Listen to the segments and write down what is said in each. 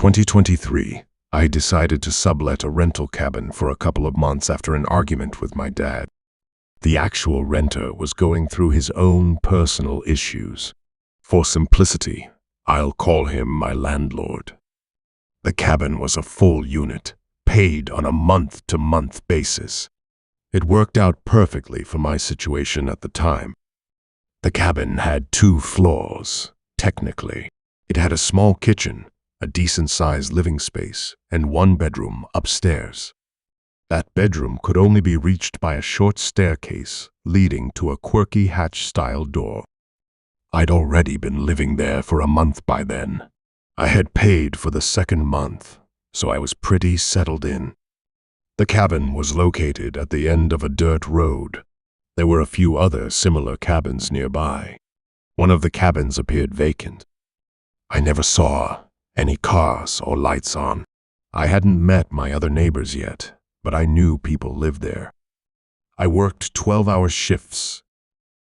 2023, I decided to sublet a rental cabin for a couple of months after an argument with my dad. The actual renter was going through his own personal issues. For simplicity, I'll call him my landlord. The cabin was a full unit, paid on a month-to-month basis. It worked out perfectly for my situation at the time. The cabin had 2 floors, technically. It had a small kitchen, a decent-sized living space, and 1 bedroom upstairs. That bedroom could only be reached by a short staircase leading to a quirky hatch-style door. I'd already been living there for a month by then. I had paid for the 2nd month, so I was pretty settled in. The cabin was located at the end of a dirt road. There were a few other similar cabins nearby. One of the cabins appeared vacant. I never saw any cars or lights on. I hadn't met my other neighbors yet, but I knew people lived there. I worked 12-hour shifts.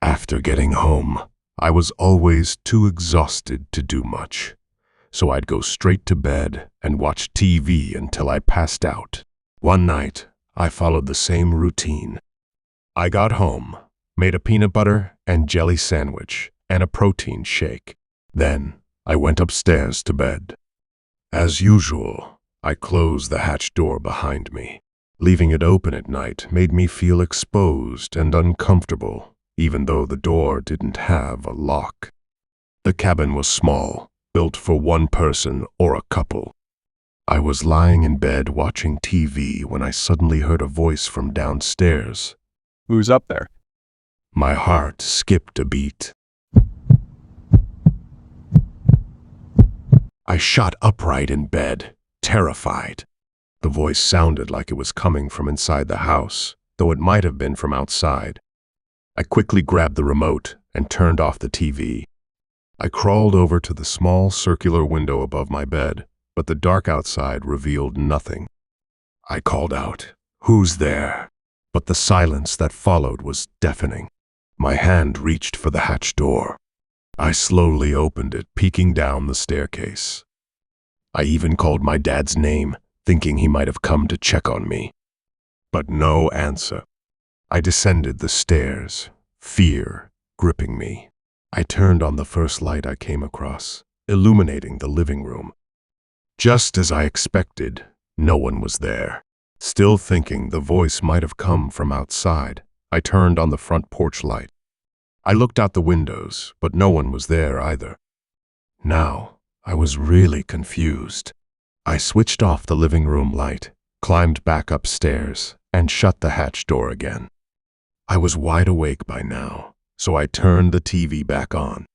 After getting home, I was always too exhausted to do much, so I'd go straight to bed and watch TV until I passed out. One night, I followed the same routine. I got home, made a peanut butter and jelly sandwich and a protein shake. Then, I went upstairs to bed. As usual, I closed the hatch door behind me. Leaving it open at night made me feel exposed and uncomfortable, even though the door didn't have a lock. The cabin was small, built for 1 person or a couple. I was lying in bed watching TV when I suddenly heard a voice from downstairs. Who's up there? My heart skipped a beat. I shot upright in bed, terrified. The voice sounded like it was coming from inside the house, though it might have been from outside. I quickly grabbed the remote and turned off the TV. I crawled over to the small circular window above my bed, but the dark outside revealed nothing. I called out, "Who's there?" But the silence that followed was deafening. My hand reached for the hatch door. I slowly opened it, peeking down the staircase. I even called my dad's name, thinking he might have come to check on me. But no answer. I descended the stairs, fear gripping me. I turned on the first light I came across, illuminating the living room. Just as I expected, no one was there. Still thinking the voice might have come from outside, I turned on the front porch light. I looked out the windows, but no one was there either. Now, I was really confused. I switched off the living room light, climbed back upstairs, and shut the hatch door again. I was wide awake by now, so I turned the TV back on.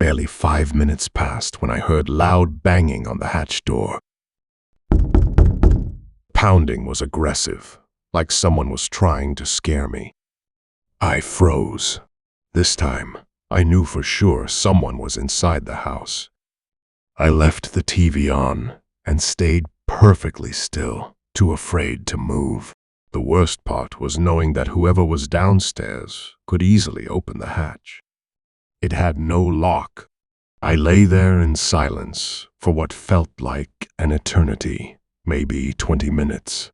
Barely 5 minutes passed when I heard loud banging on the hatch door. Pounding was aggressive, like someone was trying to scare me. I froze. This time, I knew for sure someone was inside the house. I left the TV on and stayed perfectly still, too afraid to move. The worst part was knowing that whoever was downstairs could easily open the hatch. It had no lock. I lay there in silence for what felt like an eternity, maybe 20 minutes.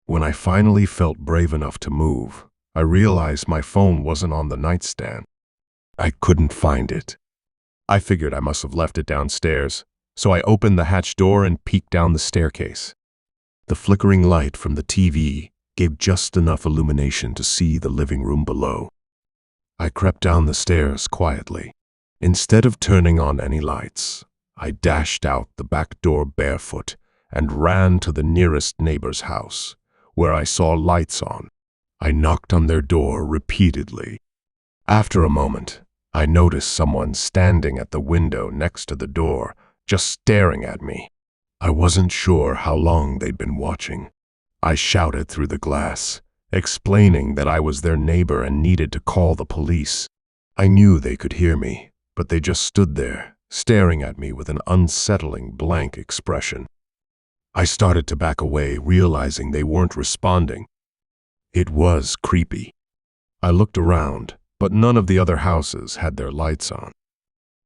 When I finally felt brave enough to move, I realized my phone wasn't on the nightstand. I couldn't find it. I figured I must have left it downstairs, so I opened the hatch door and peeked down the staircase. The flickering light from the TV gave just enough illumination to see the living room below. I crept down the stairs quietly. Instead of turning on any lights, I dashed out the back door barefoot and ran to the nearest neighbor's house, where I saw lights on. I knocked on their door repeatedly. After a moment, I noticed someone standing at the window next to the door, just staring at me. I wasn't sure how long they'd been watching. I shouted through the glass, explaining that I was their neighbor and needed to call the police. I knew they could hear me, but they just stood there, staring at me with an unsettling blank expression. I started to back away, realizing they weren't responding. It was creepy. I looked around, but none of the other houses had their lights on.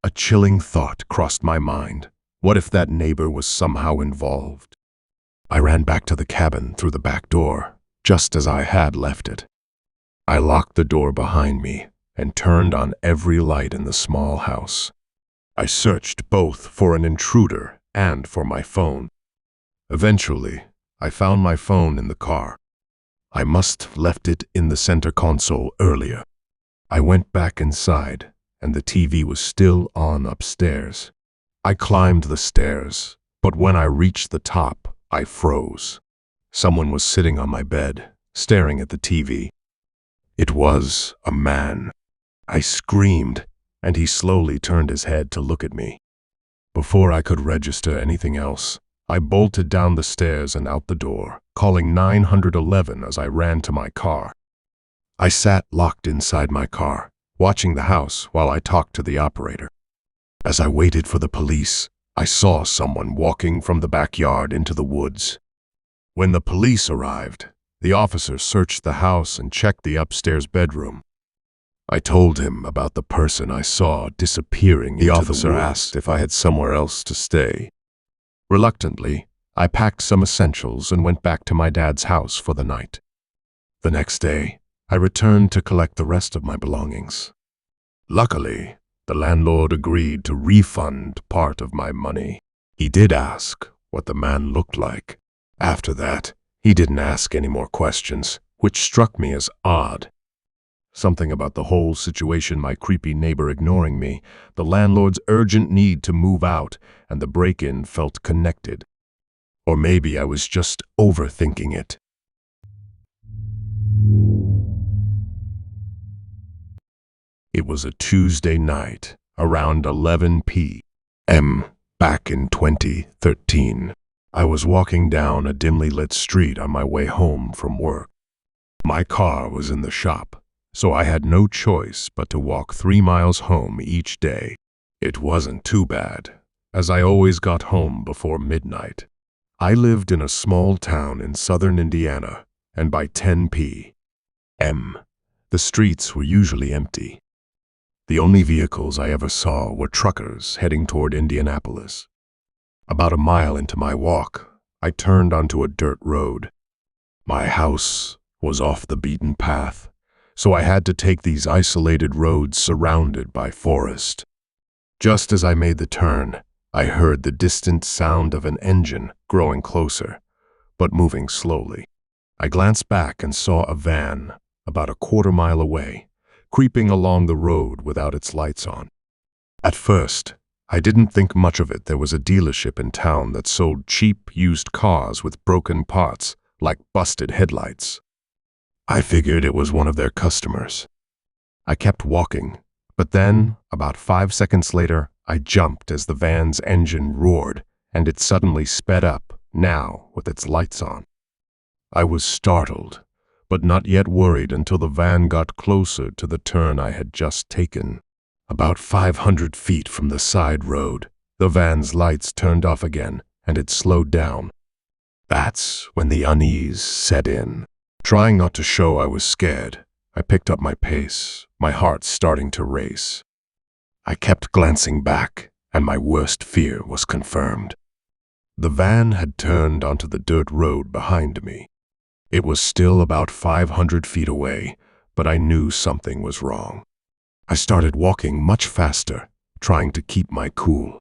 A chilling thought crossed my mind. What if that neighbor was somehow involved? I ran back to the cabin through the back door, just as I had left it. I locked the door behind me and turned on every light in the small house. I searched both for an intruder and for my phone. Eventually, I found my phone in the car. I must have left it in the center console earlier. I went back inside, and the TV was still on upstairs. I climbed the stairs, but when I reached the top, I froze. Someone was sitting on my bed, staring at the TV. It was a man. I screamed, and he slowly turned his head to look at me. Before I could register anything else, I bolted down the stairs and out the door, calling 911 as I ran to my car. I sat locked inside my car, watching the house while I talked to the operator. As I waited for the police, I saw someone walking from the backyard into the woods. When the police arrived, the officer searched the house and checked the upstairs bedroom. I told him about the person I saw disappearing into the woods. The officer asked if I had somewhere else to stay. Reluctantly, I packed some essentials and went back to my dad's house for the night. The next day, I returned to collect the rest of my belongings. Luckily, the landlord agreed to refund part of my money. He did ask what the man looked like. After that, he didn't ask any more questions, which struck me as odd. Something about the whole situation, my creepy neighbor ignoring me, the landlord's urgent need to move out, and the break-in felt connected. Or maybe I was just overthinking it. It was a Tuesday night, around 11 p.m. back in 2013. I was walking down a dimly lit street on my way home from work. My car was in the shop, so I had no choice but to walk 3 miles home each day. It wasn't too bad, as I always got home before midnight. I lived in a small town in southern Indiana, and by 10 p.m., the streets were usually empty. The only vehicles I ever saw were truckers heading toward Indianapolis. About a mile into my walk, I turned onto a dirt road. My house was off the beaten path, so I had to take these isolated roads surrounded by forest. Just as I made the turn, I heard the distant sound of an engine growing closer, but moving slowly. I glanced back and saw a van about a quarter-mile away, creeping along the road without its lights on. At first, I didn't think much of it. There was a dealership in town that sold cheap used cars with broken parts, like busted headlights. I figured it was one of their customers. I kept walking, but then, about 5 seconds later, I jumped as the van's engine roared, and it suddenly sped up, now with its lights on. I was startled, but not yet worried until the van got closer to the turn I had just taken. About 500 feet from the side road, the van's lights turned off again, and it slowed down. That's when the unease set in. Trying not to show I was scared, I picked up my pace, my heart starting to race. I kept glancing back, and my worst fear was confirmed. The van had turned onto the dirt road behind me. It was still about 500 feet away, but I knew something was wrong. I started walking much faster, trying to keep my cool.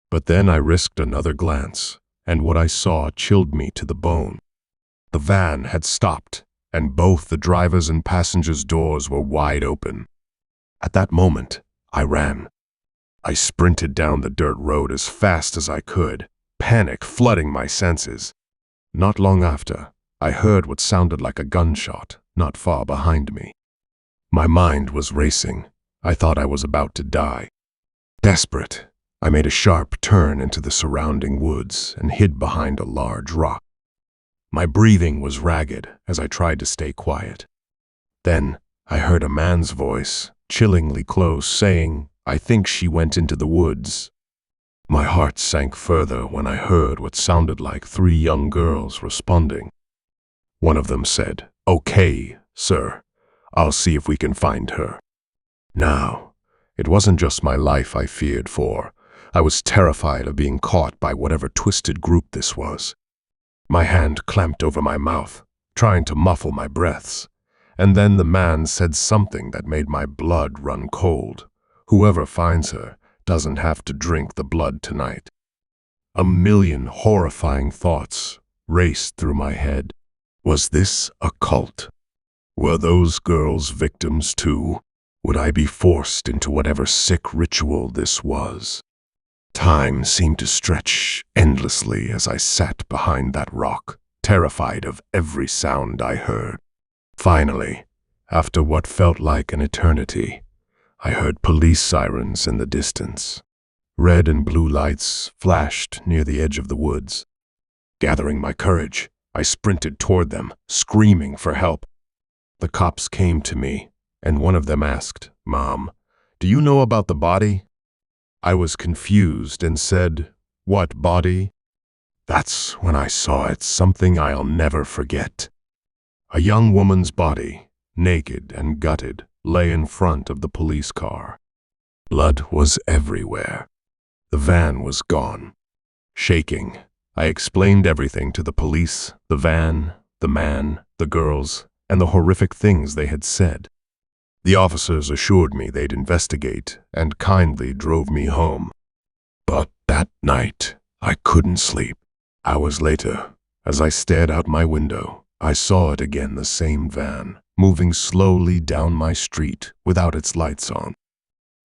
But then I risked another glance, and what I saw chilled me to the bone. The van had stopped, and both the driver's and passenger's doors were wide open. At that moment, I ran. I sprinted down the dirt road as fast as I could, panic flooding my senses. Not long after, I heard what sounded like a gunshot not far behind me. My mind was racing. I thought I was about to die. Desperate, I made a sharp turn into the surrounding woods and hid behind a large rock. My breathing was ragged as I tried to stay quiet. Then I heard a man's voice, chillingly close, saying, "I think she went into the woods." My heart sank further when I heard what sounded like 3 young girls responding. One of them said, "Okay, sir, I'll see if we can find her." Now, it wasn't just my life I feared for. I was terrified of being caught by whatever twisted group this was. My hand clamped over my mouth, trying to muffle my breaths. And then the man said something that made my blood run cold. Whoever finds her doesn't have to drink the blood tonight. A million horrifying thoughts raced through my head. Was this a cult? Were those girls victims too? Would I be forced into whatever sick ritual this was? Time seemed to stretch endlessly as I sat behind that rock, terrified of every sound I heard. Finally, after what felt like an eternity, I heard police sirens in the distance. Red and blue lights flashed near the edge of the woods. Gathering my courage, I sprinted toward them, screaming for help. The cops came to me, and one of them asked, "Mom, do you know about the body?" I was confused and said, "What body?" That's when I saw it, something I'll never forget. A young woman's body, naked and gutted, lay in front of the police car. Blood was everywhere. The van was gone. Shaking, I explained everything to the police, the van, the man, the girls, and the horrific things they had said. The officers assured me they'd investigate and kindly drove me home. But that night, I couldn't sleep. Hours later, as I stared out my window, I saw it again, the same van, moving slowly down my street without its lights on.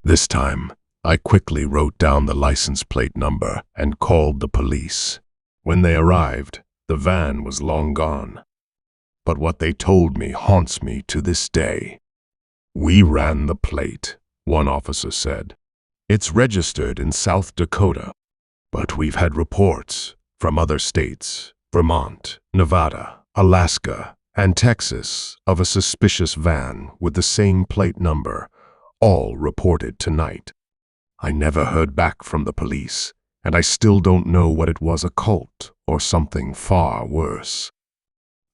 This time, I quickly wrote down the license plate number and called the police. When they arrived, the van was long gone. But what they told me haunts me to this day. "We ran the plate," one officer said. "It's registered in South Dakota, but we've had reports from other states, Vermont, Nevada, Alaska, and Texas, of a suspicious van with the same plate number, all reported tonight." I never heard back from the police, and I still don't know what it was, a cult or something far worse.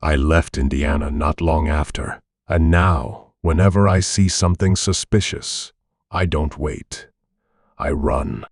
I left Indiana not long after, and now, whenever I see something suspicious, I don't wait. I run.